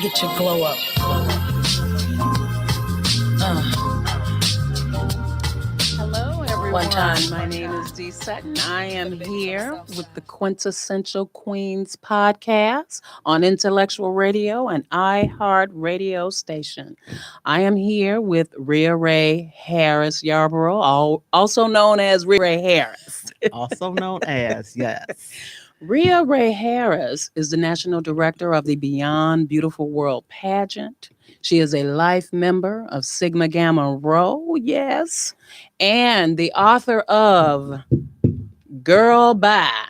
Get your glow up. Hello, everyone. One time. My name is Dee Sutton. I am here with the Quintessential Queens podcast on Intellectual Radio and iHeart Radio station. I am here with Rhea Ray Harris Yarborough, also known as Rhea Ray Harris. Also known as, yes. Rhea Ray Harris is the National Director of the Beyond Beautiful World pageant. She is a life member of Sigma Gamma Rho, yes, and the author of Girl Bye.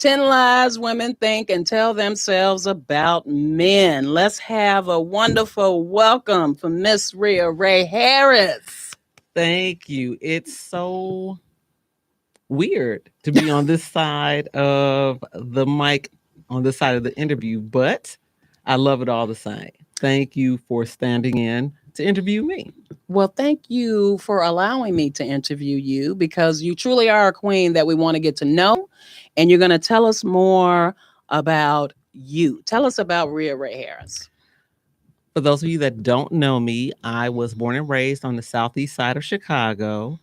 10 Lies Women Think and Tell Themselves About Men. Let's have a wonderful welcome for Miss Rhea Ray Harris. Thank you. It's so weird to be on this side of the mic, on this side of the interview, but I love it all the same. Thank you for standing in to interview me. Well, thank you for allowing me to interview you because you truly are a queen that we want to get to know. And you're going to tell us more about you. Tell us about Rhea Ray Harris. For those of you that don't know me, I was born and raised on the southeast side of Chicago,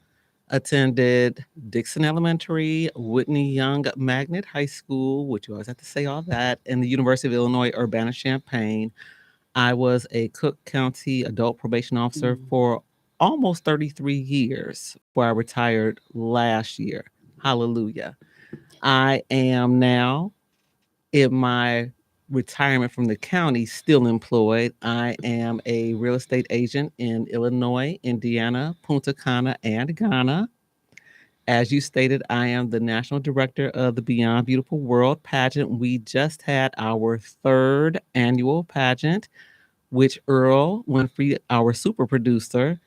attended Dixon Elementary, Whitney Young Magnet High School, which you always have to say all that, and the University of Illinois Urbana-Champaign. I was a Cook County adult probation officer for almost 33 years before I retired last year. Hallelujah. I am now in my retirement from the county, still employed. I am a real estate agent in Illinois, Indiana, Punta Cana, and Ghana. As you stated, I am the national director of the Beyond Beautiful World pageant. We just had our third annual pageant, which Earl Winfrey, our super producer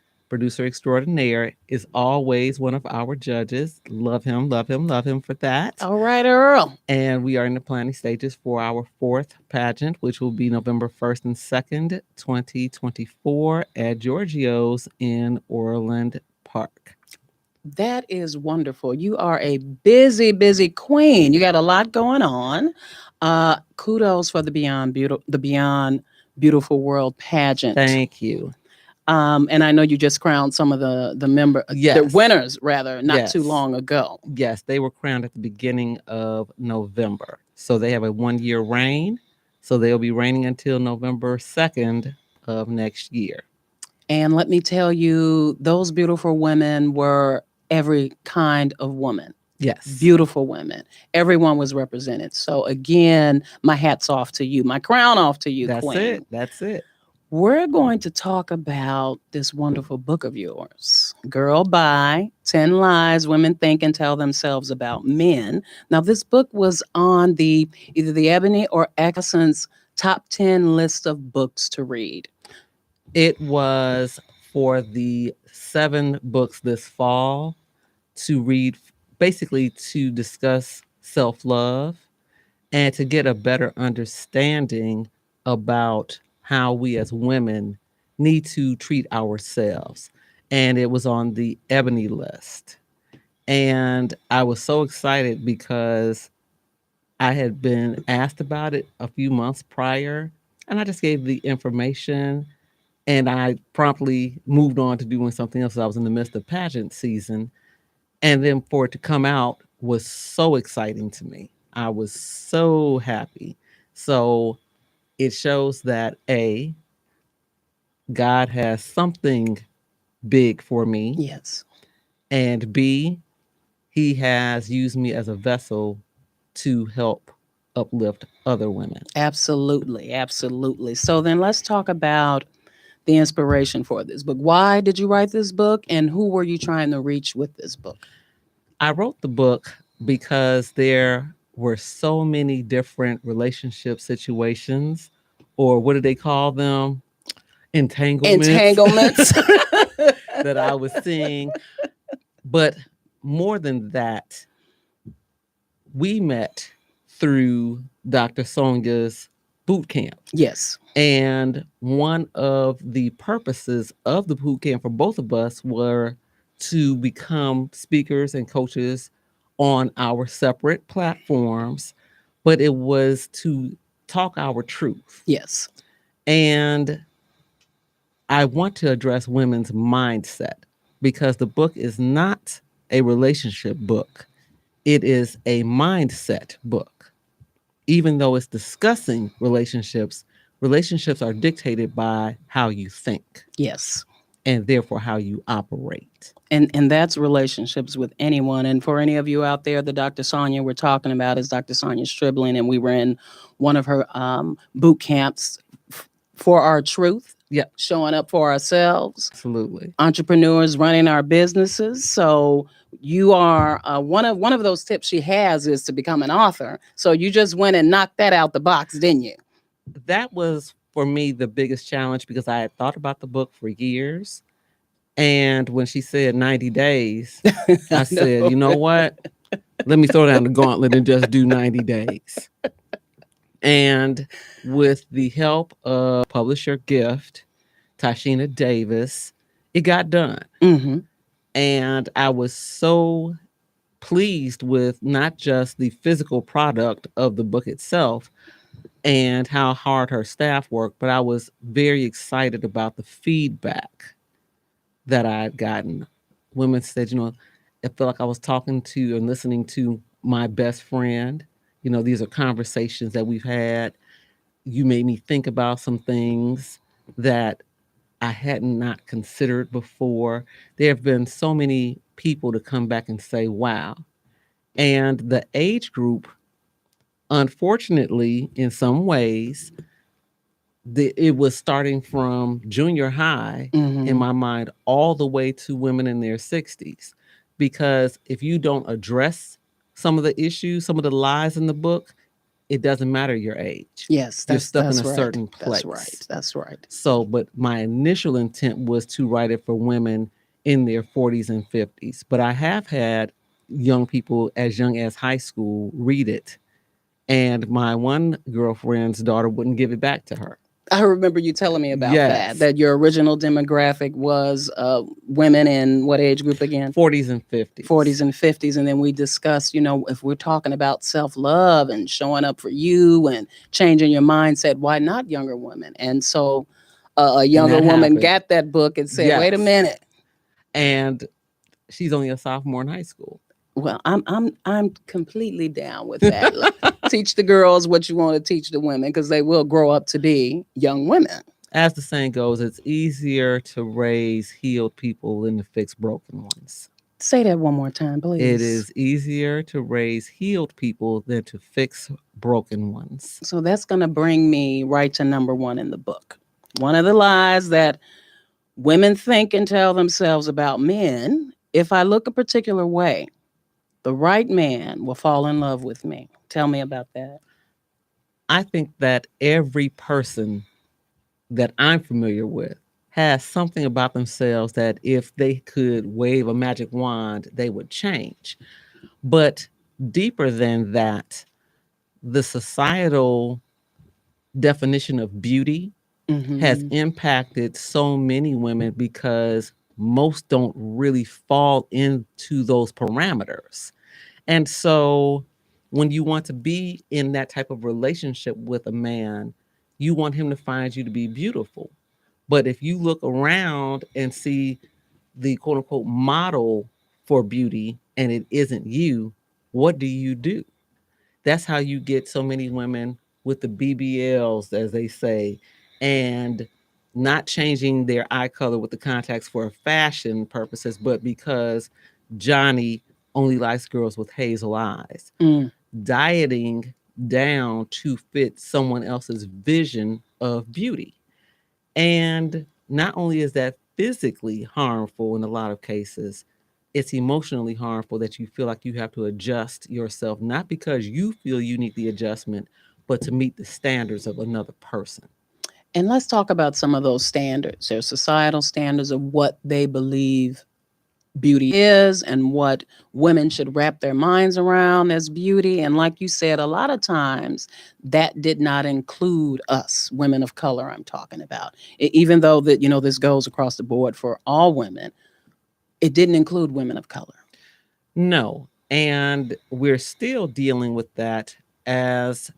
extraordinaire, is always one of our judges. Love him for that. All right, Earl. And we are in the planning stages for our fourth pageant, which will be November 1st and 2nd, 2024 at Giorgio's in Orland Park. That is wonderful. You are a busy, busy queen. You got a lot going on. Kudos for the Beyond Beautiful World pageant. Thank you. And I know you just crowned some of the winners rather, not too long ago. Yes, they were crowned at the beginning of November. So they have a 1-year reign. So they'll be reigning until November 2nd of next year. And let me tell you, those beautiful women were every kind of woman. Yes. Beautiful women. Everyone was represented. So again, my hat's off to you. My crown off to you, Queen. That's it. We're going to talk about this wonderful book of yours, Girl Bye, 10 Lies Women Think and Tell Themselves About Men. Now, this book was on either the Ebony or Essence top 10 list of books to read. It was for the 7 books this fall to read, basically to discuss self-love and to get a better understanding about how we as women need to treat ourselves. And it was on the Ebony list. And I was so excited because I had been asked about it a few months prior, and I just gave the information and I promptly moved on to doing something else. I was in the midst of pageant season. And then for it to come out was so exciting to me. I was so happy. So it shows that A, God has something big for me. Yes. And B, he has used me as a vessel to help uplift other women. Absolutely. Absolutely. So then let's talk about the inspiration for this book. Why did you write this book and who were you trying to reach with this book? I wrote the book because there were so many different relationship situations, or what do they call them? Entanglements. That I was seeing. But more than that, we met through Dr. Sonia's boot camp. Yes. And one of the purposes of the boot camp for both of us were to become speakers and coaches on our separate platforms, but it was to talk our truth. Yes. And I want to address women's mindset because the book is not a relationship book, it is a mindset book. Even though it's discussing relationships, relationships are dictated by how you think Yes. and therefore how you operate. And that's relationships with anyone. And for any of you out there, the Dr. Sonia we're talking about is Dr. Sonia Stribling, and we were in one of her boot camps for our truth. Yeah. Showing up for ourselves. Absolutely. Entrepreneurs running our businesses. So you are one of those tips she has is to become an author. So you just went and knocked that out the box, didn't you? That was for me the biggest challenge because I had thought about the book for years. And when she said 90 days, I said, you know what? Let me throw down the gauntlet and just do 90 days. And with the help of publisher Gift, Tashina Davis, it got done. Mm-hmm. And I was so pleased with not just the physical product of the book itself and how hard her staff worked, but I was very excited about the feedback that I had gotten. Women said, it felt like I was talking to and listening to my best friend. These are conversations that we've had. You made me think about some things that I had not considered before. There have been so many people to come back and say, wow. And the age group, unfortunately, in some ways, it was starting from junior high in my mind all the way to women in their 60s. Because if you don't address some of the issues, some of the lies in the book, it doesn't matter your age. Yes, you're stuck in a right. certain place. That's right. That's right. So, but my initial intent was to write it for women in their 40s and 50s. But I have had young people as young as high school read it. And my one girlfriend's daughter wouldn't give it back to her. I remember you telling me about that your original demographic was women in what age group again? 40s and 50s. 40s and 50s. And then we discussed, if we're talking about self-love and showing up for you and changing your mindset, why not younger women? And so a younger woman got that book and said, wait a minute. And she's only a sophomore in high school. Well, I'm completely down with that. Teach the girls what you want to teach the women because they will grow up to be young women. As the saying goes, it's easier to raise healed people than to fix broken ones. Say that one more time, please. It is easier to raise healed people than to fix broken ones. So that's going to bring me right to number one in the book. One of the lies that women think and tell themselves about men, if I look a particular way, the right man will fall in love with me. Tell me about that. I think that every person that I'm familiar with has something about themselves that if they could wave a magic wand, they would change. But deeper than that, the societal definition of beauty has impacted so many women because most don't really fall into those parameters. And so when you want to be in that type of relationship with a man, you want him to find you to be beautiful. But if you look around and see the quote unquote model for beauty and it isn't you, what do you do? That's how you get so many women with the BBLs, as they say, and not changing their eye color with the contacts for fashion purposes, but because Johnny only likes girls with hazel eyes. Dieting down to fit someone else's vision of beauty. And not only is that physically harmful in a lot of cases, it's emotionally harmful that you feel like you have to adjust yourself, not because you feel you need the adjustment, but to meet the standards of another person. And let's talk about some of those standards. There's societal standards of what they believe beauty is and what women should wrap their minds around as beauty. And like you said, a lot of times that did not include us, women of color I'm talking about. Even though that, this goes across the board for all women, it didn't include women of color. No. And we're still dealing with that as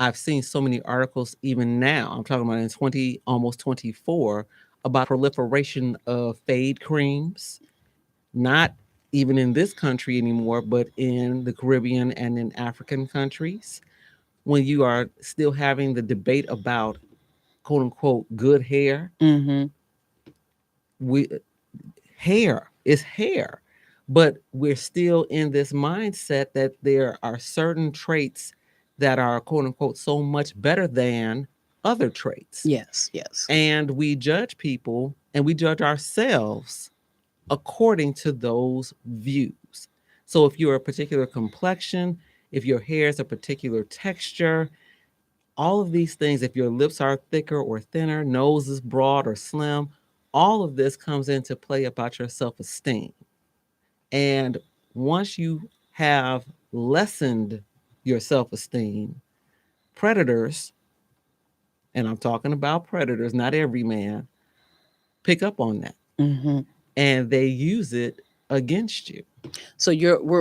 I've seen so many articles even now. I'm talking about in 20, almost 24, about proliferation of fade creams, not even in this country anymore, but in the Caribbean and in African countries. When you are still having the debate about quote unquote good hair, Mm-hmm. we hair is hair, but we're still in this mindset that there are certain traits that are quote unquote so much better than other traits. Yes, yes. And we judge people and we judge ourselves according to those views. So if you're a particular complexion, if your hair is a particular texture, all of these things, if your lips are thicker or thinner, nose is broad or slim, all of this comes into play about your self esteem. And once you have lessened your self esteem, predators, and I'm talking about predators, not every man, pick up on that Mm-hmm. and they use it against you. So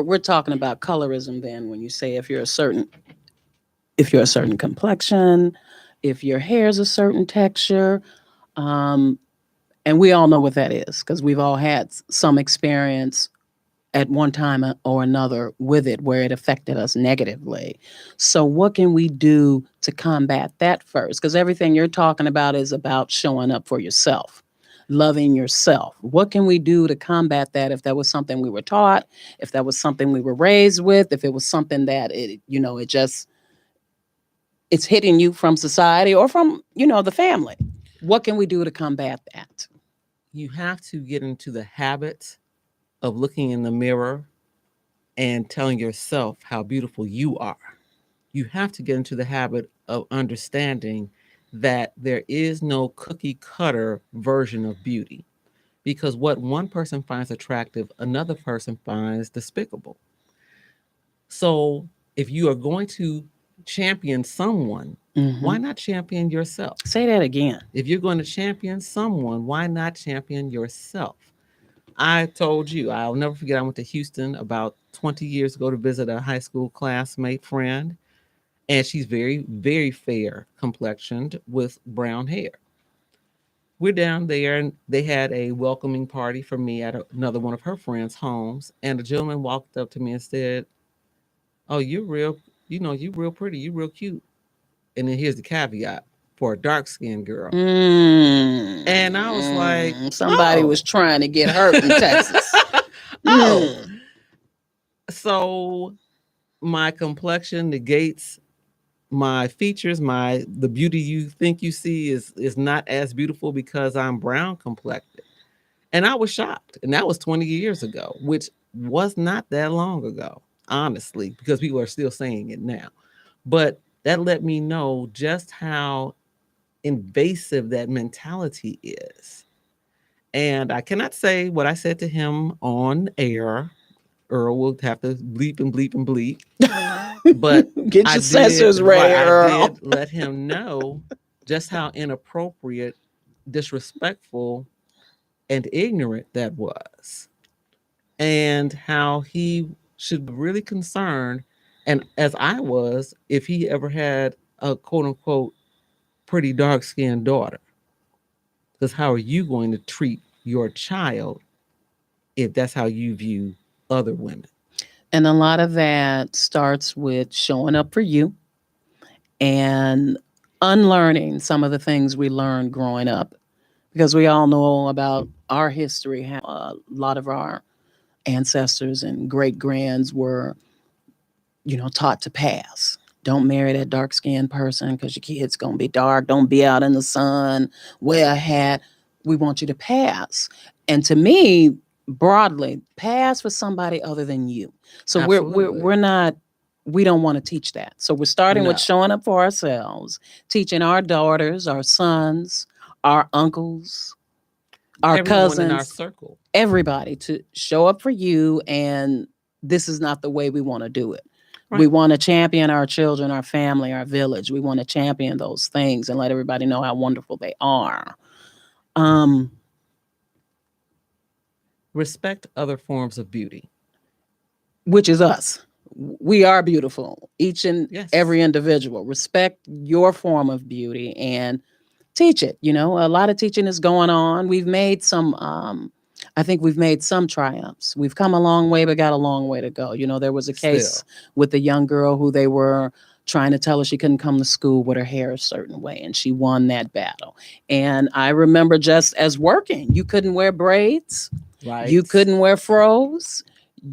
we're talking about colorism then when you say if you're a certain complexion, if your hair's a certain texture, um, and we all know what that is because we've all had some experience at one time or another with it where it affected us negatively. So what can we do to combat that first? Because everything you're talking about is about showing up for yourself, loving yourself. What can we do to combat that if that was something we were taught, if that was something we were raised with, if it was something that it's hitting you from society or from, the family? What can we do to combat that? You have to get into the habit of looking in the mirror and telling yourself how beautiful you are. You have to get into the habit of understanding that there is no cookie cutter version of beauty because what one person finds attractive, another person finds despicable. So if you are going to champion someone, Hmm. why not champion yourself? Say that again. If you're going to champion someone, why not champion yourself? I told you, I'll never forget, I went to Houston about 20 years ago to visit a high school classmate friend, and she's very, very fair complexioned with brown hair. We're down there, and they had a welcoming party for me at another one of her friends' homes, and a gentleman walked up to me and said, "Oh, you're real, you're real pretty, you're real cute." And then here's the caveat for a dark skinned girl. And I was like, Somebody was oh. trying to get hurt in Texas. Oh. Mm. So my complexion negates my features, my the beauty you think you see is not as beautiful because I'm brown complected. And I was shocked. And that was 20 years ago, which was not that long ago, honestly, because people are still saying it now. But that let me know just how invasive that mentality is. And I cannot say what I said to him on air. Earl will have to bleep and bleep and bleep. But Get I your did, sensors right, ready, I Earl. did let him know just how inappropriate, disrespectful, and ignorant that was. And how he should be really concerned, and as I was, if he ever had a quote unquote pretty dark skinned daughter. Because how are you going to treat your child if that's how you view other women? And a lot of that starts with showing up for you and unlearning some of the things we learned growing up. Because we all know about our history, how a lot of our ancestors and great grands were, taught to pass. Don't marry that dark skinned person because your kid's going to be dark. Don't be out in the sun. Wear a hat. We want you to pass. And to me, broadly, pass for somebody other than you. So Absolutely. we're not, we don't want to teach that. So we're starting with No. showing up for ourselves, teaching our daughters, our sons, our uncles, our Everyone in our cousins, circle. everybody to show up for you. And this is not the way we want to do it. We Right. want to champion our children, our family, our village. We want to champion those things and let everybody know how wonderful they are. Um, Respect other forms of beauty. which is us. we are beautiful, each and Yes. every individual. Respect your form of beauty and teach it. You know, a lot of teaching is going on. We've made some I think we've made some triumphs. We've come a long way, but got a long way to go. You know, there was a case Still. with a young girl who they were trying to tell her she couldn't come to school with her hair a certain way, and she won that battle. And I remember just as working, you couldn't wear braids, you Right. couldn't wear fros,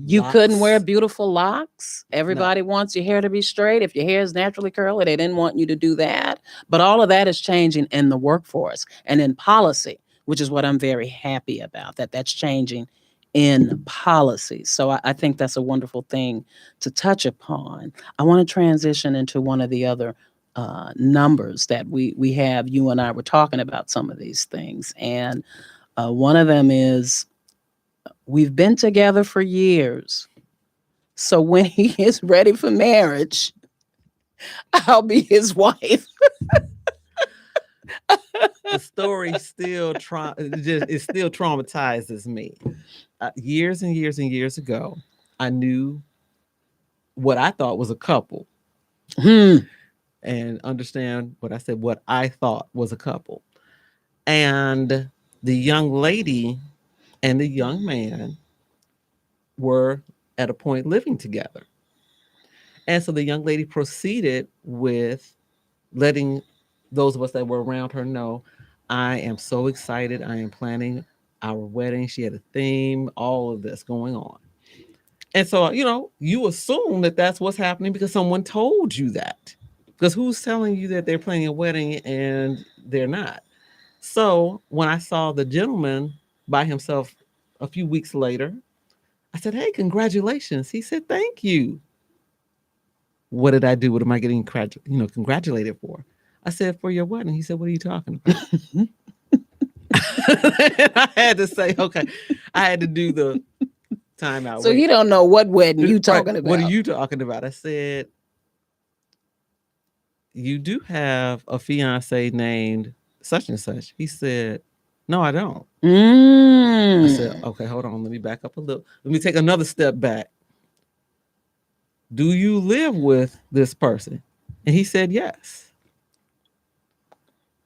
you couldn't wear Locks. beautiful locks. No. Everybody wants your hair to be straight. If your hair is naturally curly, they didn't want you to do that. But all of that is changing in the workforce and in policy, which is what I'm very happy about, that that's changing in policy. So I think that's a wonderful thing to touch upon. I want to transition into one of the other numbers that we have. You and I were talking about some of these things, and one of them is we've been together for years. So when he is ready for marriage, I'll be his wife. The story still it still traumatizes me. Years and years and years ago, I knew what I thought was a couple, Hmm. and understand what I said. What I thought was a couple, and the young lady and the young man were at a point living together, and so the young lady proceeded with letting those of us that were around her know, I am so excited. I am planning our wedding. She had a theme, all of this going on. And so, you assume that that's what's happening because someone told you that. Because who's telling you that they're planning a wedding and they're not? So when I saw the gentleman by himself a few weeks later, I said, "Hey, congratulations." He said, "Thank you." What did I do? What am I getting congratulated for? I said, "For your wedding." He said, "What are you talking about?" I had to say, okay, I had to do the timeout. So Wait, he don't know what wedding you right? talking What are about. you talking about? I said, "You do have a fiance named such and such." He said, "No, I don't." I said, Mm. "Okay, hold on. Let me back up a little. Let me take another step back. Do you live with this person?" And he said, "Yes."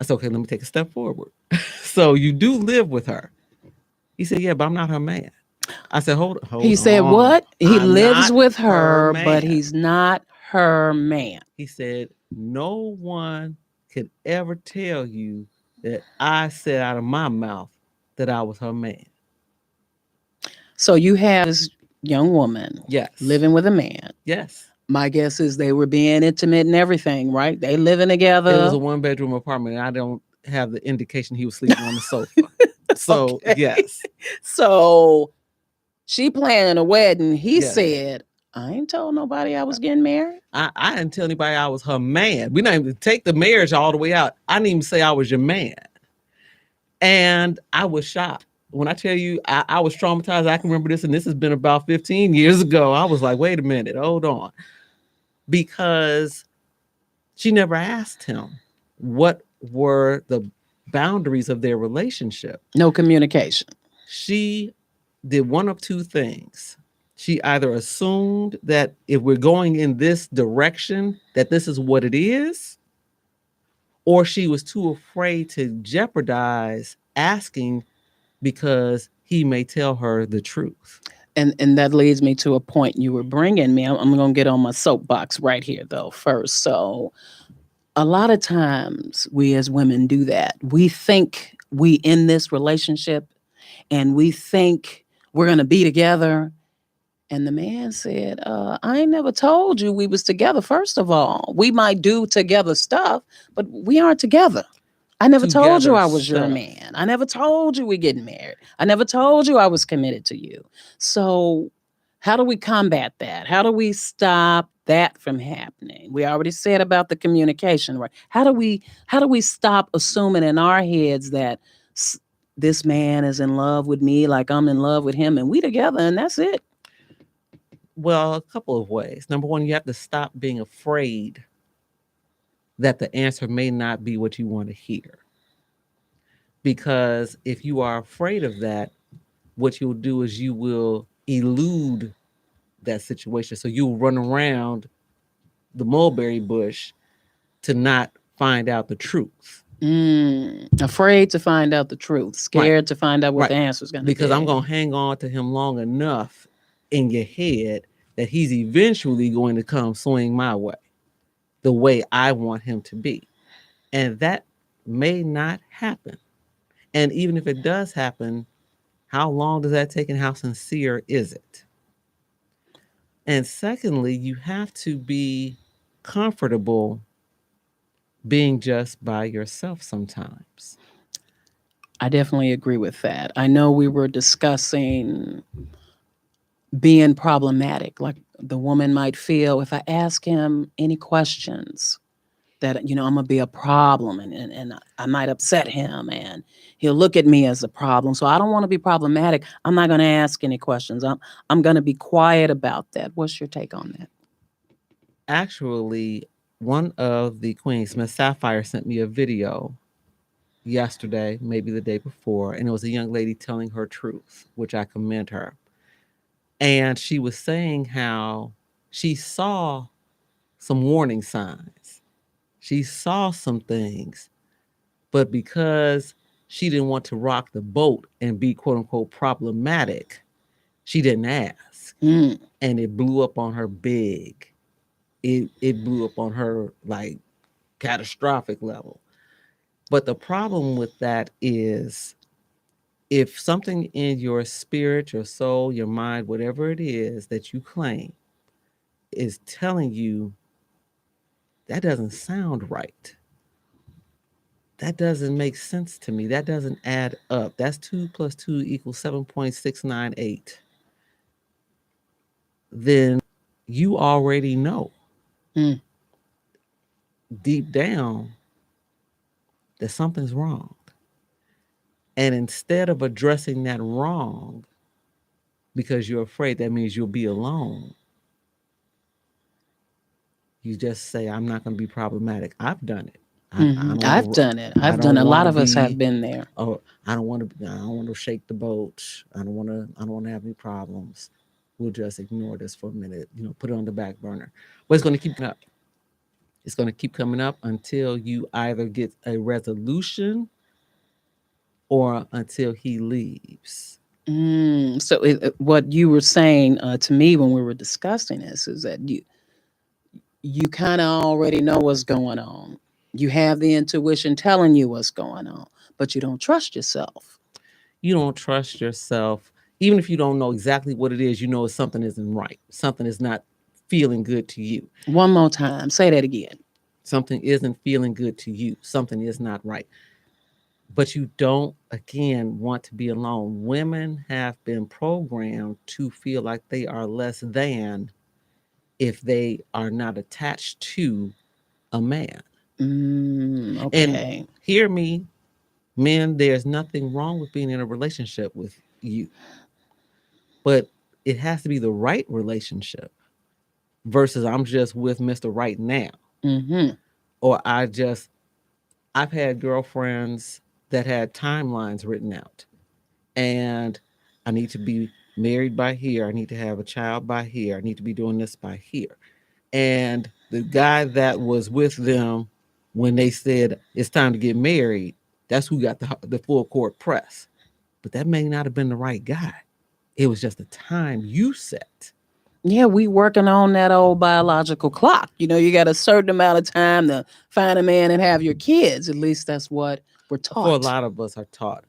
I said, "Okay, let me take a step forward. So you do live with her?" He said, "Yeah, but I'm not her man." I said, He hold said on. what? He I'm lives not with her her, but man." he's not her man. He said, "No one could ever tell you that I said out of my mouth that I was her man." So you have this young woman Yes. living with a man. Yes. My guess is they were being intimate and everything, right? They living It was together. a one-bedroom apartment, and I don't have the indication he was sleeping on the sofa. So, Okay. yes. So she planning a wedding. He Yes. said, I ain't told nobody I was getting married. I didn't tell anybody I was her man. We didn't even take the marriage all the way out. I didn't even say I was your man. And I was shocked. When I tell you I was traumatized, I can remember this, and this has been about 15 years ago. I was like, wait a minute, hold on. Because she never asked him what were the boundaries of their relationship. No communication. She did one of two things. She either assumed that if we're going in this direction, that this is what it is, or she was too afraid to jeopardize asking because he may tell her the truth. And that leads me to a point you were bringing me. I'm going to get on my soapbox right here, though, first. So, a lot of times we as women do that. We think we in this relationship and we think we're going to be together. And the man said, I ain't never told you we was together. First of all, we might do together stuff, but we aren't together. I never told you Together I was your stuff. man. I never told you we getting married. I never told you I was committed to you. So how do we combat that? How do we stop that from happening? We already said about the communication, right? How do we stop assuming in our heads that this man is in love with me like I'm in love with him and we together and that's it? Well, a couple of ways. Number one, you have to stop being afraid that the answer may not be what you want to hear. Because if you are afraid of that, what you'll do is you will elude that situation. So you'll run around the mulberry bush to not find out the truth. Afraid to find out the truth, Right. scared to find out what Right. the answer is going to Because I'm be. going to hang on to him long enough in your head that he's eventually going to come swing my way, the way I want him to be. And that may not happen. And even if it does happen, how long does that take and how sincere is it? And secondly, you have to be comfortable being just by yourself sometimes. I definitely agree with that. I know we were discussing being problematic. Like the woman might feel if I ask him any questions that, I'm going to be a problem and I might upset him and he'll look at me as a problem. So I don't want to be problematic. I'm not going to ask any questions. I'm going to be quiet about that. What's your take on that? Actually, one of the queens, Miss Sapphire, sent me a video yesterday, maybe the day before, and it was a young lady telling her truth, which I commend her. And she was saying how she saw some warning signs. She saw some things, but because she didn't want to rock the boat and be quote unquote problematic, she didn't ask. And it blew up on her big. It blew up on her like catastrophic level. But the problem with that is if something in your spirit, your soul, your mind, whatever it is that you claim is telling you that doesn't sound right, that doesn't make sense to me, that doesn't add up, that's 2 plus 2 equals 7.698, then you already know deep down that something's wrong. And instead of addressing that wrong because you're afraid that means you'll be alone, you just say, I'm not going to be problematic. I've done it. I don't want I've to. done it. I I've done. don't A want lot to of us have be. been there. Oh, I don't want to. I don't want to shake the boat. I don't want to. I don't want to have any problems. We'll just ignore this for a minute. Put it on the back burner. But it's going to keep coming up. It's going to keep coming up until you either get a resolution or until he leaves. So what you were saying to me when we were discussing this is that you kind of already know what's going on. You have the intuition telling you what's going on, but you don't trust yourself. You don't trust yourself. Even if you don't know exactly what it is, you know something isn't right. Something is not feeling good to you. One more time. Say that again. Something isn't feeling good to you. Something is not right. But you don't, again, want to be alone. Women have been programmed to feel like they are less than if they are not attached to a man. And Okay. hear me, men, there's nothing wrong with being in a relationship with you, but it has to be the right relationship versus I'm just with Mr. Right now. Or I've had girlfriends that had timelines written out, and I need to be married by here. I need to have a child by here. I need to be doing this by here. And the guy that was with them when they said it's time to get married, that's who got the full court press. But that may not have been the right guy. It was just the time you set. Yeah, we working on that old biological clock. You got a certain amount of time to find a man and have your kids. At least that's what we're For a taught. lot of us are taught.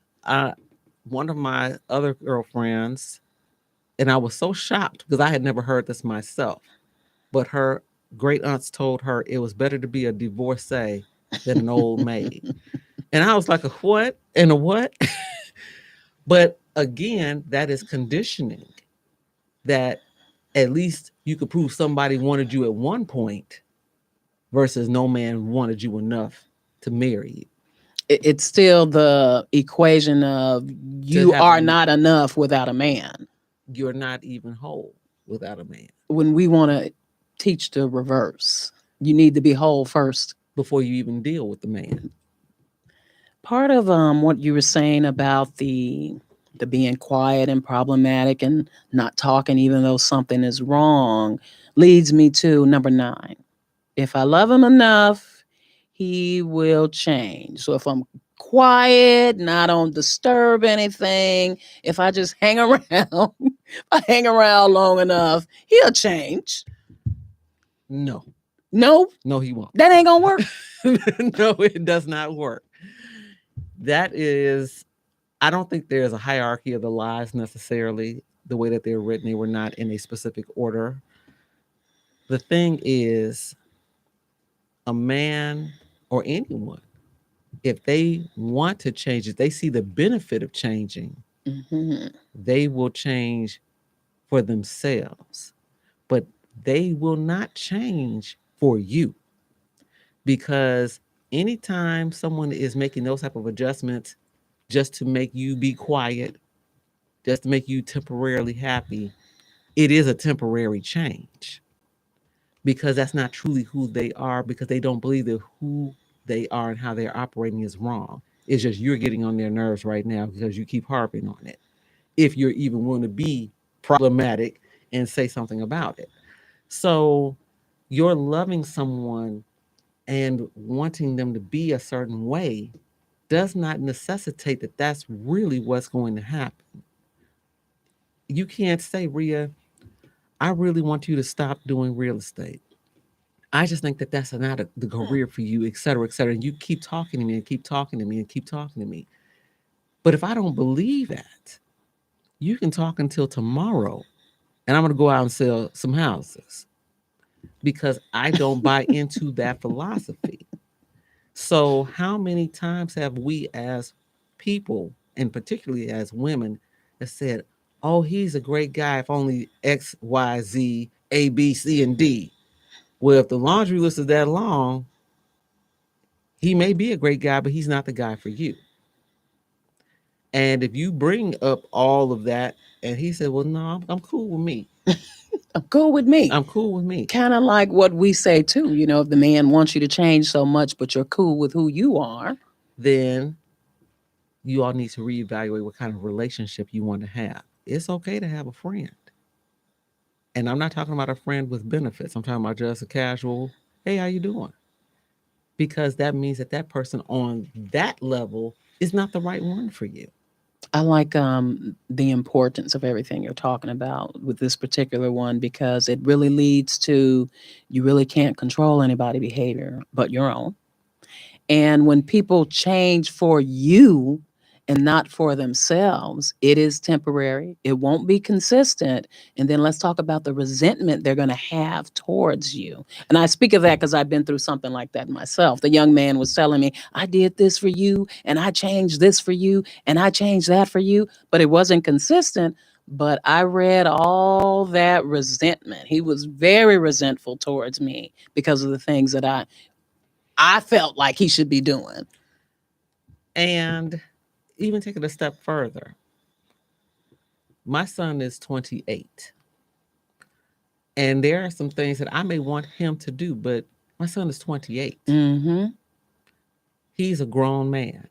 One of my other girlfriends, and I was so shocked because I had never heard this myself, but her great aunts told her it was better to be a divorcee than an old maid. And I was like, a what? And a what? But again, that is conditioning that at least you could prove somebody wanted you at one point versus no man wanted you enough to marry you. It's still the equation of To you have are not enough without a man. You're not even whole without a man. When we want to teach the reverse, you need to be whole first before you even deal with the man. Part of what you were saying about the The being quiet and problematic and not talking even though something is wrong leads me to number 9. If I love him enough, he will change. So if I'm quiet and I don't disturb anything, if I just hang around, if I hang around long enough, he'll change. No, No, no, he won't. that ain't gonna work. No, it does not work. That is, I don't think there's a hierarchy of the lies necessarily. The way that they're written, they were not in a specific order. The thing is, a man or anyone, if they want to change, if they see the benefit of changing, they will change for themselves. But they will not change for you, because anytime someone is making those type of adjustments just to make you be quiet, just to make you temporarily happy, it is a temporary change, because that's not truly who they are, because they don't believe that who they are and how they're operating is wrong. It's just you're getting on their nerves right now because you keep harping on it. If you're even willing to be problematic and say something about it. So you're loving someone and wanting them to be a certain way does not necessitate that that's really what's going to happen. You can't say, Rhea, I really want you to stop doing real estate. I just think that that's not the career for you, et cetera, et cetera. And you keep talking to me and keep talking to me and keep talking to me. But if I don't believe that, you can talk until tomorrow and I'm going to go out and sell some houses, because I don't buy into that philosophy. So, how many times have we as people, and particularly as women, have said, oh, he's a great guy if only X, Y, Z, A, B, C, and D? Well, if the laundry list is that long, he may be a great guy, but he's not the guy for you. And if you bring up all of that and he said, well, no, I'm cool with me. I'm cool with me. I'm cool with me. Kind of like what we say too. If the man wants you to change so much, but you're cool with who you are, then you all need to reevaluate what kind of relationship you want to have. It's okay to have a friend. And I'm not talking about a friend with benefits. I'm talking about just a casual, hey, how you doing? Because that means that that person on that level is not the right one for you. I like the importance of everything you're talking about with this particular one, because it really leads to you really can't control anybody's behavior but your own. And when people change for you and not for themselves, it is temporary. It won't be consistent. And then let's talk about the resentment they're going to have towards you. And I speak of that because I've been through something like that myself. The young man was telling me, I did this for you, and I changed this for you, and I changed that for you, but it wasn't consistent. But I read all that resentment. He was very resentful towards me because of the things that I felt like he should be doing. And even take it a step further, my son is 28. And there are some things that I may want him to do, but my son is 28. Mm-hmm. He's a grown man.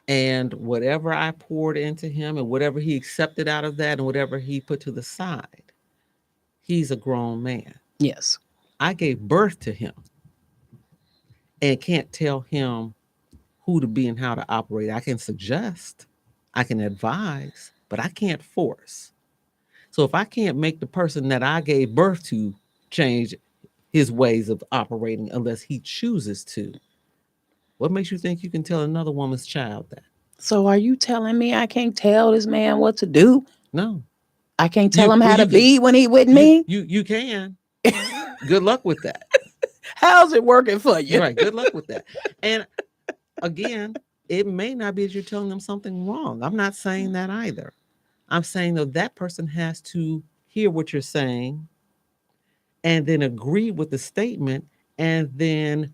And whatever I poured into him and whatever he accepted out of that and whatever he put to the side, he's a grown man. Yes. I gave birth to him and can't tell him who to be and how to operate. I can suggest, I can advise, but I can't force. So if I can't make the person that I gave birth to change his ways of operating unless he chooses to, what makes you think you can tell another woman's child that? So are you telling me I can't tell this man what to do? No. I can't tell him well, how to can- be when he with me? You can. Good luck with that. How's it working for you? You're right. Good luck with that. And again, it may not be that you're telling them something wrong. I'm not saying that either. I'm saying though that person has to hear what you're saying and then agree with the statement and then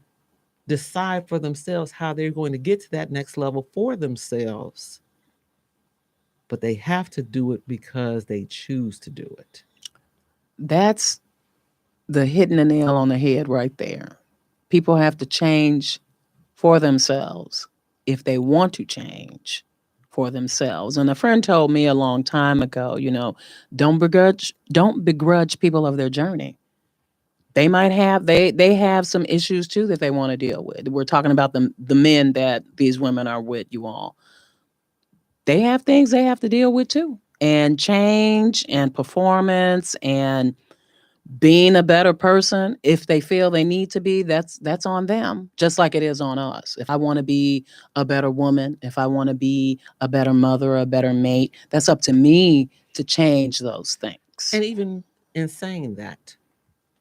decide for themselves how they're going to get to that next level for themselves. But they have to do it because they choose to do it. That's the hitting the nail on the head right there. People have to change for themselves if they want to change. for themselves. And a friend told me a long time ago, don't begrudge people of their journey. They might have they have some issues too that they want to deal with. We're talking about the men that these women are with, you all. They have things they have to deal with too. And change and performance and being a better person, if they feel they need to be, that's on them, just like it is on us. If I want to be a better woman, if I want to be a better mother, a better mate, that's up to me to change those things. And even in saying that,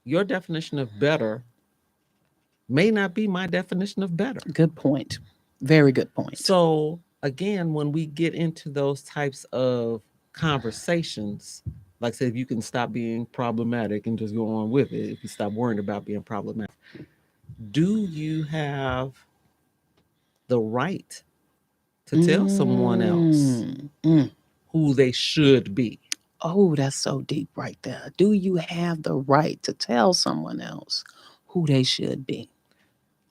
your definition of better may not be my definition of better. Good point. Very good point. So, again, when we get into those types of conversations, like I said, if you can stop being problematic and just go on with it, if you stop worrying about being problematic, do you have the right to tell someone else Mm. who they should be? Oh, that's so deep right there. Do you have the right to tell someone else who they should be?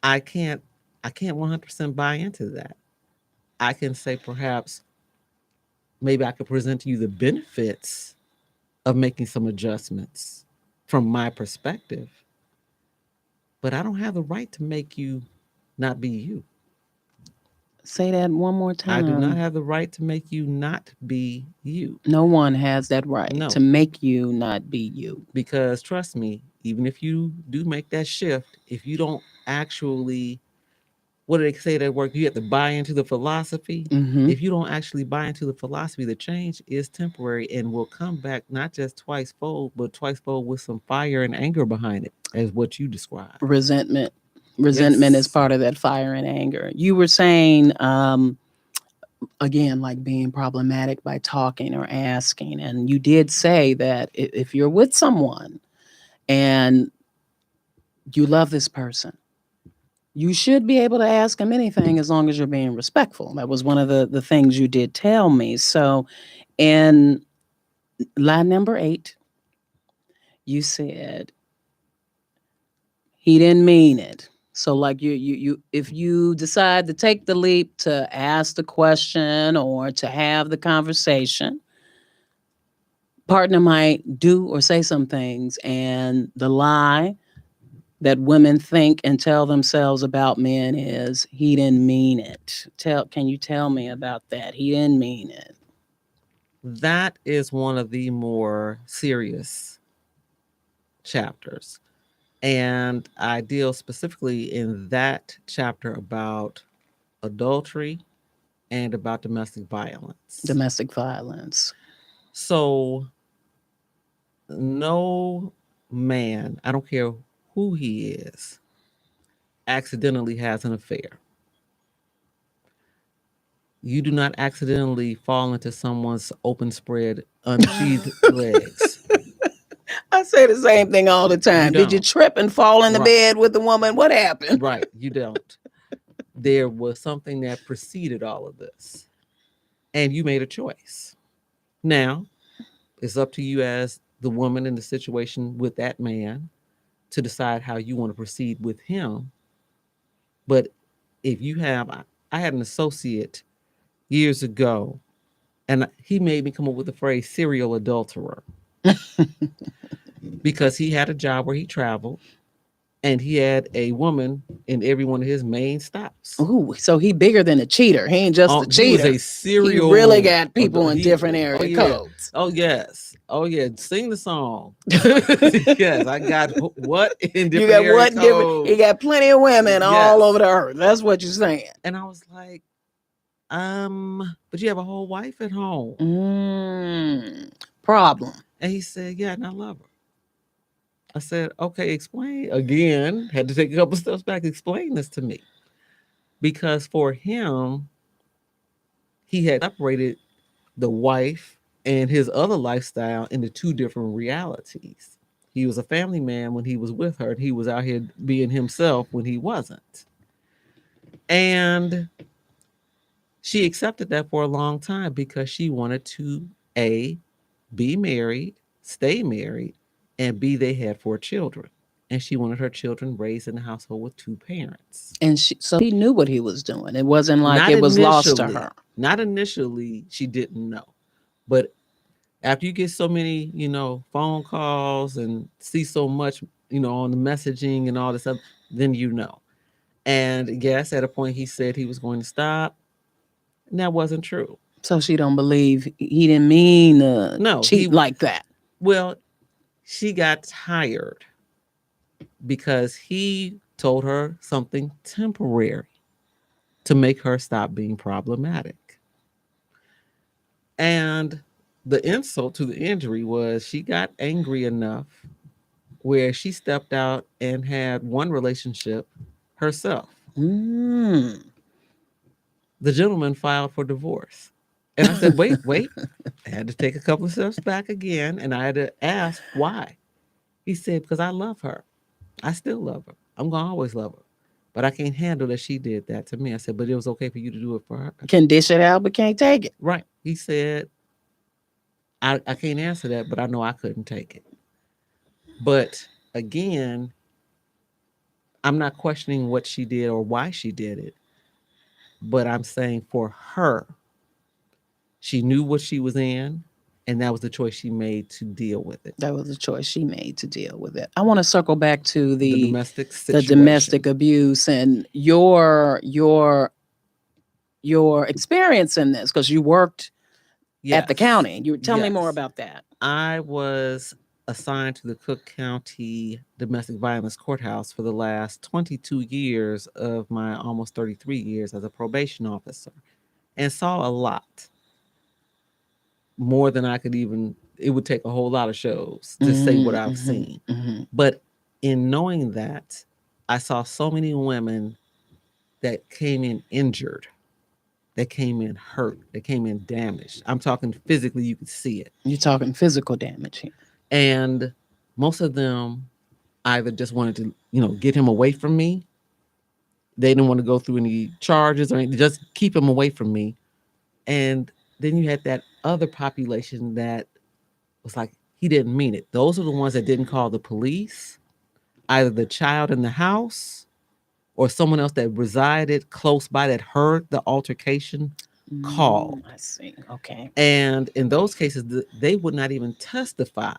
I can't 100% buy into that. I can say perhaps maybe I could present to you the benefits of making some adjustments from my perspective, but I don't have the right to make you not be you. Say that one more I do not time. have the right to make you not be you. No one has that right No, to make you not be you. because trust me, even if you do make that shift, if you don't actually, what do they say that work? You have to buy into the philosophy. Hmm. If you don't actually buy into the philosophy, the change is temporary and will come back not just twice fold, but twice fold with some fire and anger behind it, as what you described. Resentment. Resentment is Yes. part of that fire and anger. You were saying, again, like being problematic by talking or asking. And you did say that if you're with someone and you love this person, you should be able to ask them anything as long as you're being respectful. That was one of the things you did tell me. So in line number 8, you said he didn't mean it. So like you if you decide to take the leap to ask the question or to have the conversation, partner might do or say some things, and the lie that women think and tell themselves about men is he didn't mean it. Can you tell me about that? He didn't mean it. That is one of the more serious chapters. And I deal specifically in that chapter about adultery and about domestic violence. Domestic violence. So, no man, I don't care who he is, accidentally has an affair. You do not accidentally fall into someone's open spread, unsheathed legs. I say the same thing all the You time. Did you don't. trip and fall in the Right. bed with the woman? What happened? Right. You don't. There was something that preceded all of this, and you made a choice. Now, it's up to you as the woman in the situation with that man to decide how you want to proceed with him. But if you have, I had an associate years ago, and he made me come up with the phrase serial adulterer because he had a job where he traveled and he had a woman in every one of his main stops. Ooh, so he bigger than a cheater. He ain't just a He was cheater. a serial. He really got people in he, different oh area yeah, codes. oh yes, oh yeah. Sing the song. Yes, I got what in You different got area what different? He codes. got plenty of women all Yes, over the earth. That's what you're saying. and I was like, but you have a whole wife at home. Problem. And he said, yeah, and I love her. I said, okay, explain again. Had to take a couple steps back. Explain this to me. Because for him, he had separated the wife and his other lifestyle into two different realities. He was a family man when he was with her, and he was out here being himself when he wasn't. And she accepted that for a long time because she wanted to A, be married, stay married, and B, they had 4 children. And she wanted her children raised in a household with 2 parents. And so he knew what he was doing. It wasn't like Not it was lost to initially. her. Not initially, she didn't know. But after you get so many, phone calls and see so much, on the messaging and all this stuff, then you know. And yes, at a point he said he was going to stop. And that wasn't true. So she don't believe he didn't mean to No, cheat like that. well, she got tired because he told her something temporary to make her stop being problematic. And the insult to the injury was she got angry enough where she stepped out and had one relationship herself. Mm. The gentleman filed for divorce. And I said, wait, wait. I had to take a couple of steps back again and I had to ask why. He said, because I love her. I still love her. I'm going to always love her. But I can't handle that she did that to me. I said, but it was okay for you to do it for her. Can dish it out, but can't take it. Right. He said, I can't answer that, but I know I couldn't take it. But again, I'm not questioning what she did or why she did it. But I'm saying for her, she knew what she was in, and that was the choice she made to deal with it. That was the choice she made to deal with it. I want to circle back to The the domestic situation. domestic abuse and your experience in this, because you worked at the county. You tell me more Yes. about that. I was assigned to the Cook County Domestic Violence Courthouse for the last 22 years of my almost 33 years as a probation officer and saw a lot. More than I could even, it would take a whole lot of shows to say what I've seen. But in knowing that, I saw so many women that came in injured, that came in hurt, that came in damaged. I'm talking physically, you could see it. You're talking physical damage here. And most of them either just wanted to, get him away from me. They didn't want to go through any charges or anything, just keep him away from me. And then you had that other population that was like, he didn't mean it. Those are the ones that didn't call the police, either the child in the house or someone else that resided close by that heard the altercation called. I see. Okay. And in those cases, they would not even testify.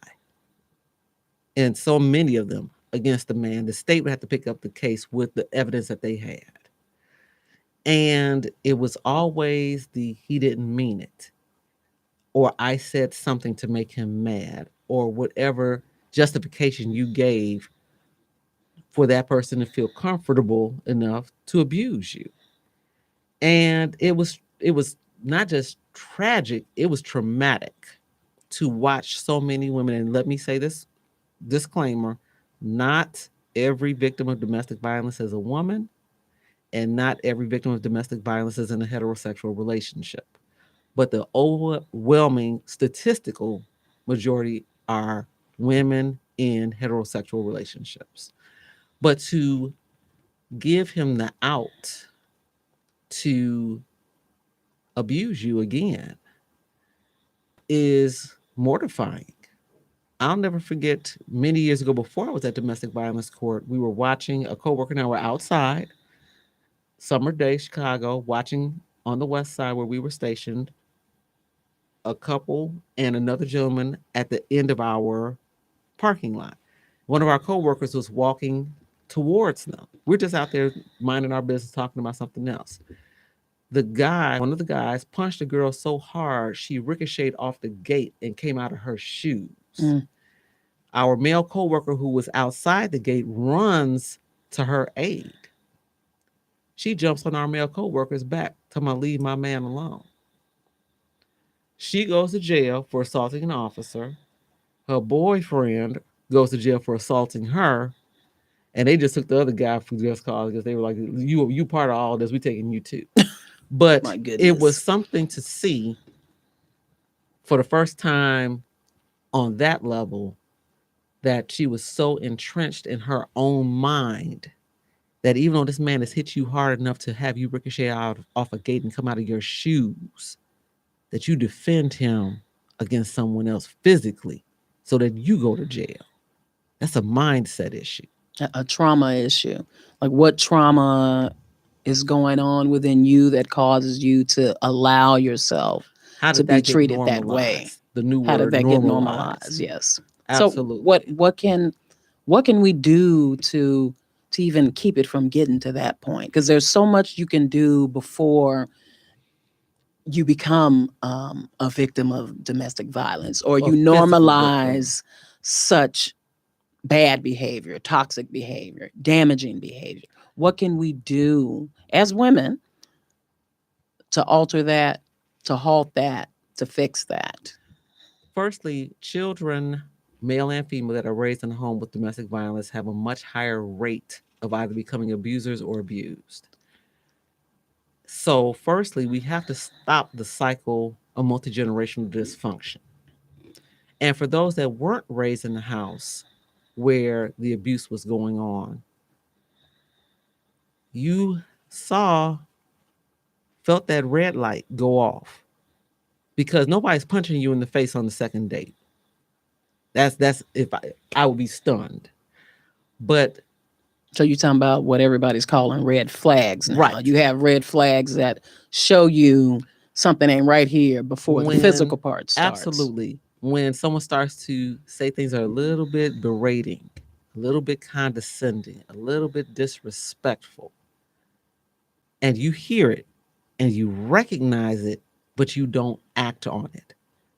And so many of them against the man, the state would have to pick up the case with the evidence that they had. And it was always he didn't mean it, or I said something to make him mad, or whatever justification you gave for that person to feel comfortable enough to abuse you. And it was not just tragic, it was traumatic to watch so many women. And let me say this disclaimer, not every victim of domestic violence is a woman, and not every victim of domestic violence is in a heterosexual relationship. But the overwhelming statistical majority are women in heterosexual relationships. But to give him the out to abuse you again is mortifying. I'll never forget many years ago, before I was at domestic violence court, we were watching, a coworker and I were outside, summer day, Chicago, watching on the west side where we were stationed, a couple and another gentleman at the end of our parking lot. One of our coworkers was walking towards them. We're just out there minding our business, talking about something else. One of the guys punched a girl so hard, she ricocheted off the gate and came out of her shoes. Our male coworker who was outside the gate runs to her aid. She jumps on our male coworker's back, telling him, leave my man alone. She goes to jail for assaulting an officer. Her boyfriend goes to jail for assaulting her. And they just took the other guy for just cause because they were like, you part of all this, we taking you too. But it was something to see for the first time on that level, that she was so entrenched in her own mind that even though this man has hit you hard enough to have you ricochet out off a gate and come out of your shoes, that you defend him against someone else physically so that you go to jail. That's a mindset issue. A trauma issue. Like, what trauma is going on within you that causes you to allow yourself How to did be that get treated that way? normalized? The new How did word, that get normalized. normalized? Yes. So Absolutely. what can we do to even keep it from getting to that point? Because there's so much you can do before you become a victim of domestic violence, or A you physical victim. normalize such bad behavior, toxic behavior, damaging behavior. What can we do as women to alter that, to halt that, to fix that? Firstly, children, male and female, that are raised in a home with domestic violence have a much higher rate of either becoming abusers or abused. So, firstly, we have to stop the cycle of multi generational dysfunction. And for those that weren't raised in the house where the abuse was going on, you saw, felt that red light go off because nobody's punching you in the face on the second date. That's if I would be stunned. But So you're talking about what everybody's calling red flags now. right, You have red flags that show you something ain't right here before the when physical part starts. absolutely when someone starts to say things that are a little bit berating, a little bit condescending, a little bit disrespectful, and you hear it and you recognize it, but you don't act on it.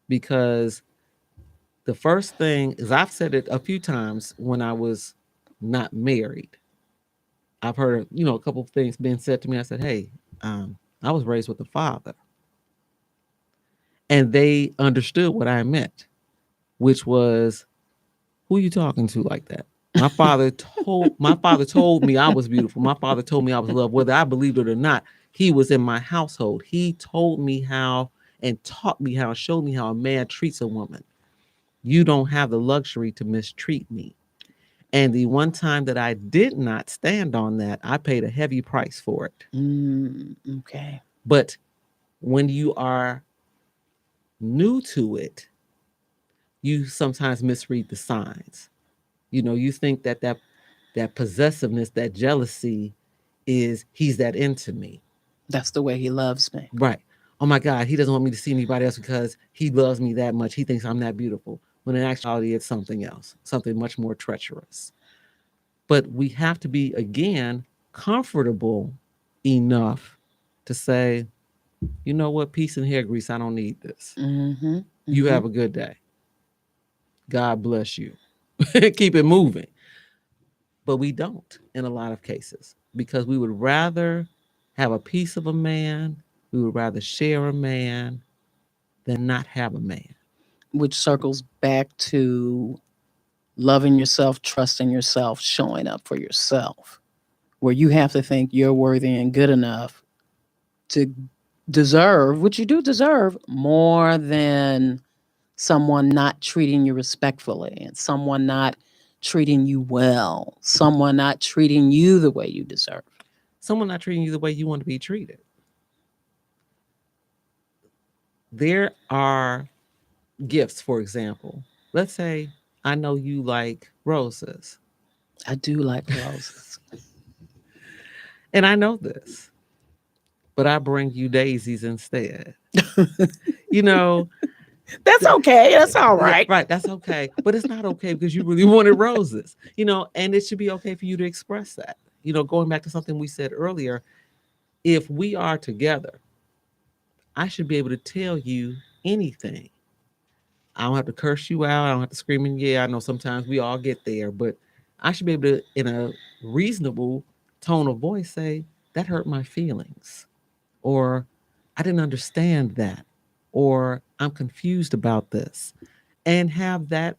Because the first thing is, I've said it a few times when I was not married. I've heard, a couple of things being said to me. I said, hey, I was raised with a father. And they understood what I meant, which was, who are you talking to like that? My father told me I was beautiful. My father told me I was loved. Whether I believed it or not, he was in my household. He told me how and taught me how, showed me how a man treats a woman. You don't have the luxury to mistreat me. And the one time that I did not stand on that, I paid a heavy price for it. Okay. But when you are new to it, you sometimes misread the signs. You think that possessiveness, that jealousy is, he's that into me. That's the way he loves me. Right. Oh my God, he doesn't want me to see anybody else because he loves me that much. He thinks I'm that beautiful. When in actuality, it's something else, something much more treacherous. But we have to be, again, comfortable enough to say, you know what, peace and hair grease, I don't need this. Mm-hmm. You Mm-hmm. have a good day. God bless you. Keep it moving. But we don't in a lot of cases because we would rather have a piece of a man, we would rather share a man than not have a man. Which circles back to loving yourself, trusting yourself, showing up for yourself, where you have to think you're worthy and good enough to deserve, which you do deserve, more than someone not treating you respectfully and someone not treating you well, someone not treating you the way you deserve. Someone not treating you the way you want to be treated. There are gifts, for example. Let's say I know you like roses, I do like roses. and I know this, but I bring you daisies instead. You know, That's okay. That's all yeah, right. right, that's okay. But it's not okay because you really wanted roses, and it should be okay for you to express that. Going back to something we said earlier, if we are together, I should be able to tell you anything. I don't have to curse you out. I don't have to scream and yell. I know sometimes we all get there, but I should be able to, in a reasonable tone of voice, say, that hurt my feelings. Or I didn't understand that. Or I'm confused about this. And have that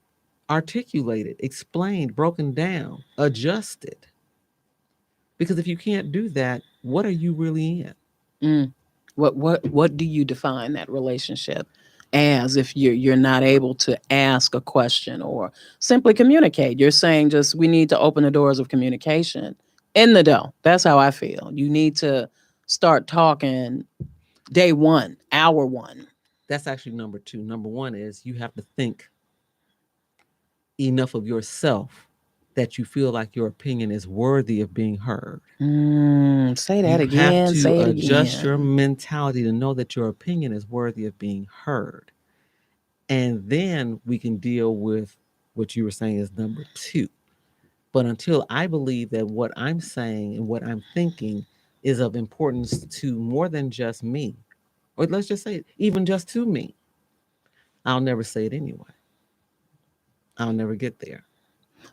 articulated, explained, broken down, adjusted. Because if you can't do that, what are you really in? Mm. What do you define that relationship as if you're not able to ask a question or simply communicate? You're saying just we need to open the doors of communication in the door. That's how I feel. You need to start talking day one, hour one. That's actually number two. Number one is you have to think enough of yourself that you feel like your opinion is worthy of being heard. Say that You have again. to Say it adjust your again. mentality to know that your opinion is worthy of being heard. And then we can deal with what you were saying is number two. But until I believe that what I'm saying and what I'm thinking is of importance to more than just me, or let's just say it, even just to me, I'll never say it anyway. I'll never get there.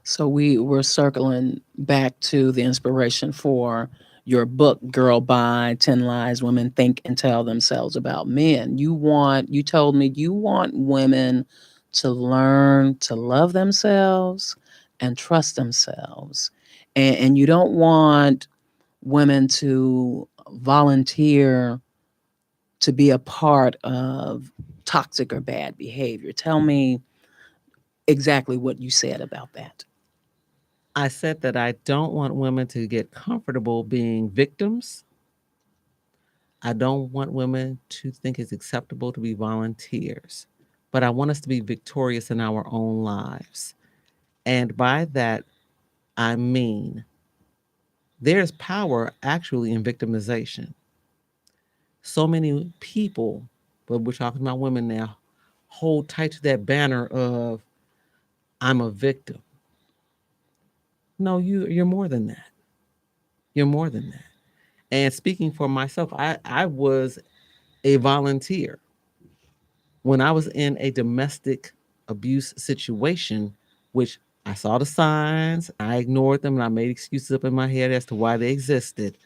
So we're circling back to the inspiration for your book, Girl By 10 Lies Women Think and Tell Themselves About Men. You told me you want women to learn to love themselves and trust themselves. And you don't want women to volunteer to be a part of toxic or bad behavior. Tell me exactly what you said about that. I said that I don't want women to get comfortable being victims. I don't want women to think it's acceptable to be volunteers, but I want us to be victorious in our own lives. And by that, I mean there's power actually in victimization. So many people, but we're talking about women now, hold tight to that banner of I'm a victim. No, you're more than that. You're more than that. And speaking for myself, I was a volunteer. When I was in a domestic abuse situation, which I saw the signs, I ignored them, and I made excuses up in my head as to why they existed.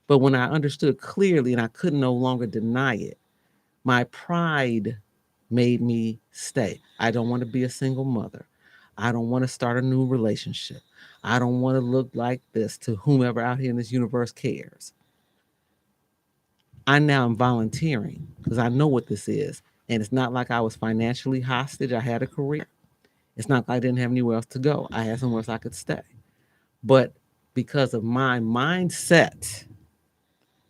But when I understood clearly and I could no longer deny it, my pride made me stay. I don't want to be a single mother. I don't want to start a new relationship. I don't want to look like this to whomever out here in this universe cares. I now am volunteering because I know what this is. And it's not like I was financially hostage. I had a career. It's not like I didn't have anywhere else to go. I had somewhere else I could stay. But because of my mindset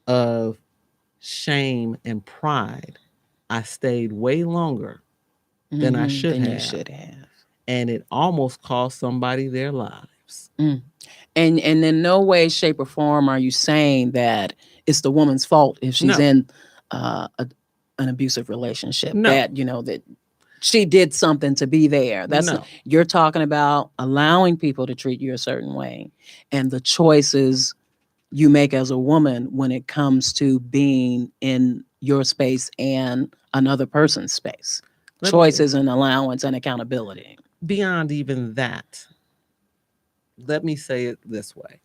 of shame and pride, I stayed way longer than I should Than you have. should have. And it almost cost somebody their lives. Mm. And in no way, shape, or form are you saying that it's the woman's fault if she's No, in an abusive relationship. no, That that she did something to be there. no. You're talking about allowing people to treat you a certain way, and the choices you make as a woman when it comes to being in your space and another person's space. Let me, Choices and allowance and accountability. beyond even that, let me say it this way.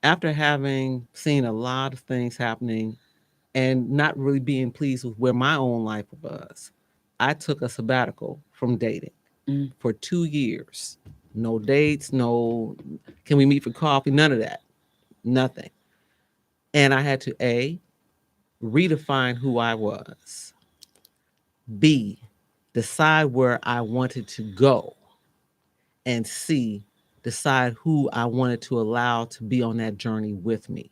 After having seen a lot of things happening and not really being pleased with where my own life was, I took a sabbatical from dating Mm. for 2 years. No dates, no, can we meet for coffee? None of that. Nothing. And I had to A, redefine who I was, B, decide where I wanted to go, and C, decide who I wanted to allow to be on that journey with me.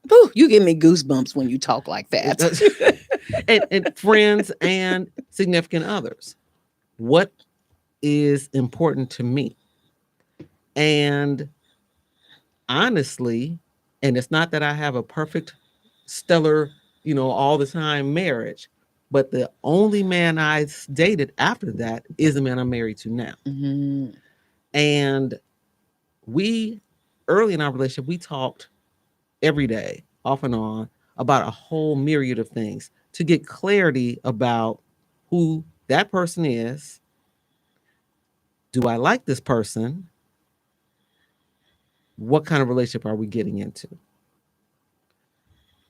Whew, you give me goosebumps when you talk like that. And friends and significant others. What is important to me? And honestly, and it's not that I have a perfect, stellar, all the time marriage, but the only man I dated after that is the man I'm married to now. Mhm. And we, early in our relationship, we talked every day, off and on, about a whole myriad of things to get clarity about who that person is. Do I like this person? What kind of relationship are we getting into?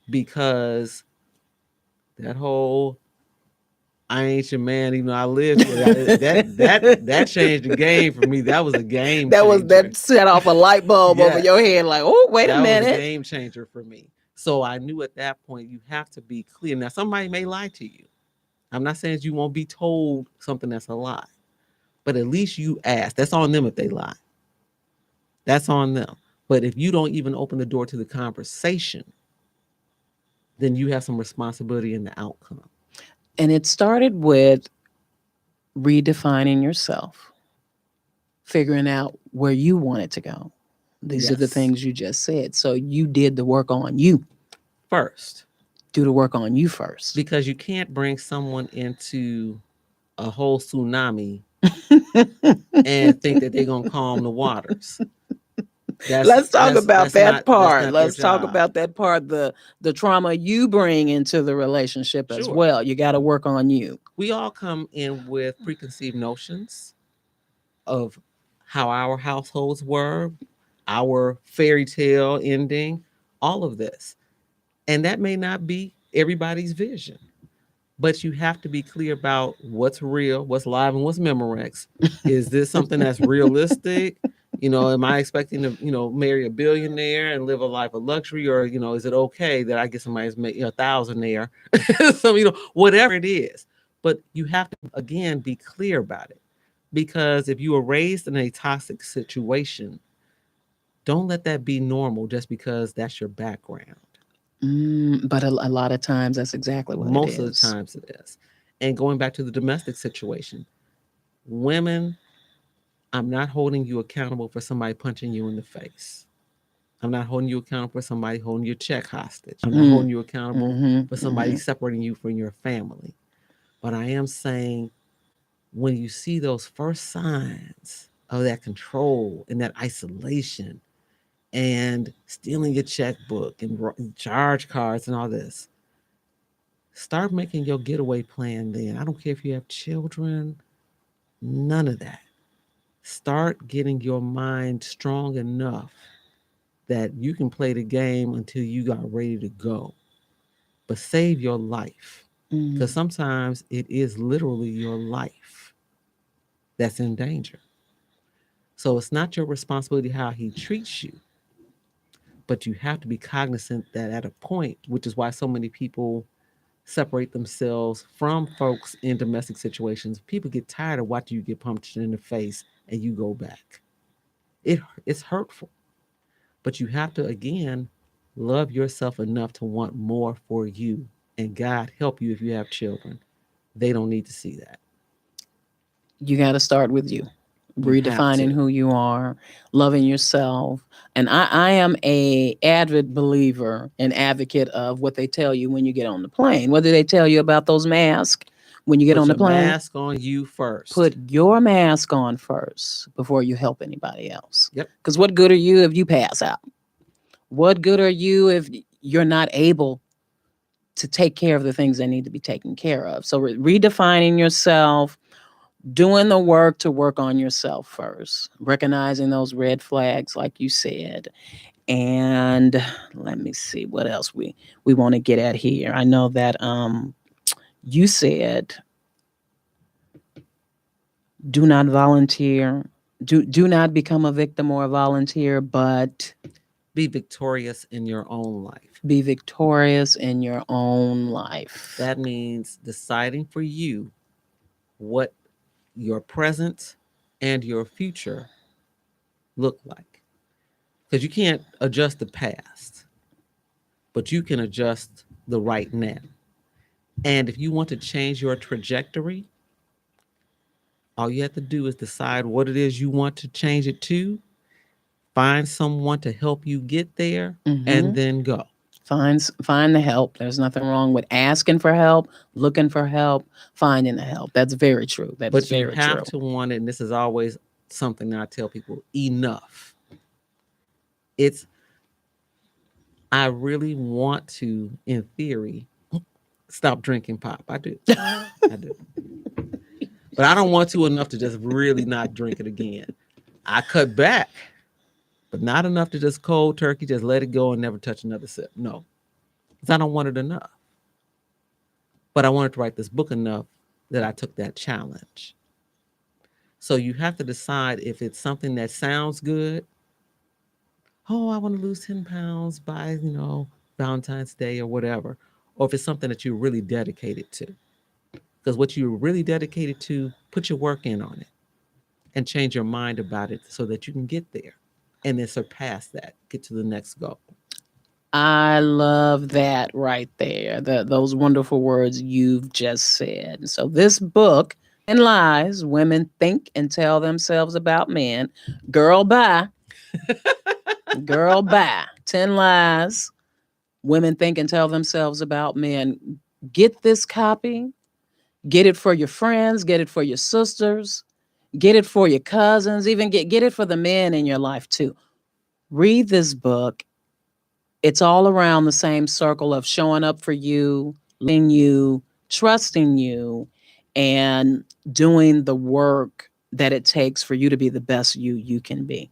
Because that whole I ain't your man, even though I live here. That changed the game for me. That was a game changer. That set off a light bulb over your Yes, head. Like, oh, wait a that was a minute. game changer for me. So I knew at that point you have to be clear. Now somebody may lie to you. I'm not saying you won't be told something that's a lie, but at least you ask. That's on them if they lie. That's on them. But if you don't even open the door to the conversation, then you have some responsibility in the outcome. And it started with redefining yourself, figuring out where you want it to go. These are the Yes. things you just said. So you did the work on you. First, Do the work on you first. because you can't bring someone into a whole tsunami and think that they're gonna calm the waters. That's Let's talk that's about that's that not that's part. not their Let's talk job. about that part, the trauma you bring into the relationship as Sure. well. You got to work on you. We all come in with preconceived notions of how our households were, our fairy tale ending, all of this. And that may not be everybody's vision, but you have to be clear about what's real, what's live, and what's Memorex. Is this something that's realistic? Am I expecting to, marry a billionaire and live a life of luxury, or is it okay that I get somebody who's making a thousandaire? So whatever it is, but you have to again be clear about it, because if you were raised in a toxic situation, don't let that be normal just because that's your background. But a lot of times that's exactly what it Most of the is. times it is. And going back to the domestic situation, women, I'm not holding you accountable for somebody punching you in the face. I'm not holding you accountable for somebody holding your check hostage. I'm not Mm. holding you accountable for somebody separating you from your family. But I am saying, when you see those first signs of that control and that isolation and stealing your checkbook and charge cards and all this, start making your getaway plan then. I don't care if you have children, none of that. Start getting your mind strong enough that you can play the game until you got ready to go. But save your life. Because sometimes it is literally your life that's in danger. So it's not your responsibility how he treats you, but you have to be cognizant that at a point, which is why so many people separate themselves from folks in domestic situations. People get tired of watching you get punched in the face and you go back. It's hurtful, but you have to again love yourself enough to want more for you. And God help you if you have children. They don't need to see that. You got to start with you, You have redefining to. who you are, loving yourself. And I am a avid believer and advocate of what they tell you when you get on the plane. Whether they tell you about those masks when you get Put on the your plane, mask on you first. put your mask on first before you help anybody else. Yep. Because what good are you if you pass out? What good are you if you're not able to take care of the things that need to be taken care of? So redefining yourself, doing the work to work on yourself first, recognizing those red flags, like you said. And let me see what else we want to get at here. I know that you said do not volunteer, do not become a victim or a volunteer, but Be victorious in your own life. be victorious in your own life. That means deciding for you what your present and your future look like. Because you can't adjust the past, but you can adjust the right now. And if you want to change your trajectory, all you have to do is decide what it is you want to change it to, find someone to help you get there, and then go. Find the help. There's nothing wrong with asking for help, looking for help, finding the help. That's very true. That is But you very have true. to want it, and this is always something that I tell people, enough. It's, I really want to, in theory, stop drinking pop. I do. I do. But I don't want to enough to just really not drink it again. I cut back, but not enough to just cold turkey, just let it go and never touch another sip. No, because I don't want it enough. But I wanted to write this book enough that I took that challenge. So you have to decide if it's something that sounds good. Oh, I want to lose 10 pounds by, Valentine's Day or whatever. Or if it's something that you're really dedicated to. Because what you're really dedicated to, put your work in on it and change your mind about it so that you can get there and then surpass that, get to the next goal. I love that right there. Those wonderful words you've just said. So this book, 10 lies women think and tell themselves about men. Girl, bye. Girl, bye. 10 lies women think and tell themselves about men. Get this copy. Get it for your friends. Get it for your sisters. Get it for your cousins. Even get it for the men in your life, too. Read this book. It's all around the same circle of showing up for you, loving you, trusting you, and doing the work that it takes for you to be the best you can be.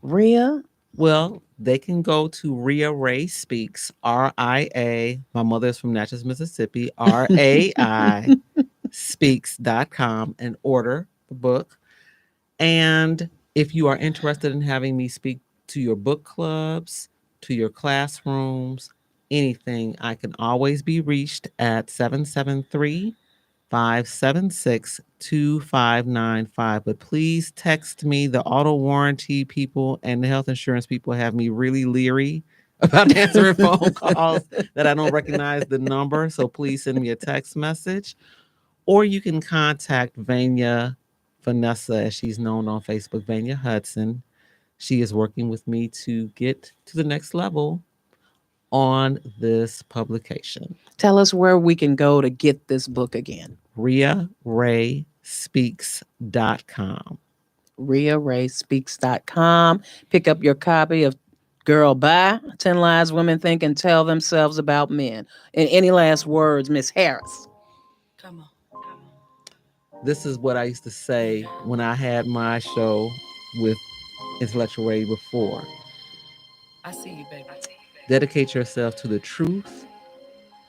Rhea, Well, they can go to Ria Ray Speaks, RIA. My mother is from Natchez, Mississippi, RAI speaks.com, and order the book. And if you are interested in having me speak to your book clubs, to your classrooms, anything, I can always be reached at 773-576-2595. But please text me. The auto warranty people and the health insurance people have me really leery about answering phone calls that I don't recognize the number. So please send me a text message. Or you can contact Vanya Vanessa, as she's known on Facebook, Vanya Hudson. She is working with me to get to the next level on this publication. tell us where we can go to get this book again. RiaRaySpeaks.com. RiaRaySpeaks.com. Pick up your copy of Girl Bye, 10 Lies Women Think and Tell Themselves About Men. And any last words, Miss Harris? Come on. This is what I used to say when I had my show with Intellectual Radio before. I see you, baby. Dedicate yourself to the truth,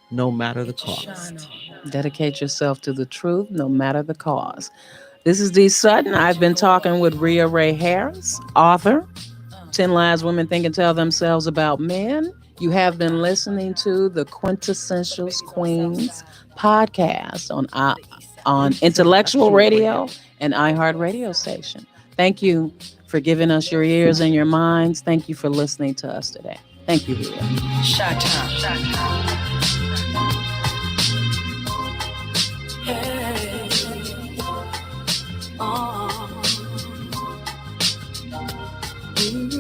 no matter the Get your cost. shine on. Dedicate yourself to the truth, no matter the cause. This is Dee Sutton. I've been talking with Ria Ray Harris, author, 10 Lies Women Think and Tell Themselves About Men. You have been listening to the Quintessential Queens podcast on Intellectual Radio and iHeart Radio Station. Thank you for giving us your ears and your minds. Thank you for listening to us today. Thank you, Ria. Shot time. Hey. Oh. Mm-hmm.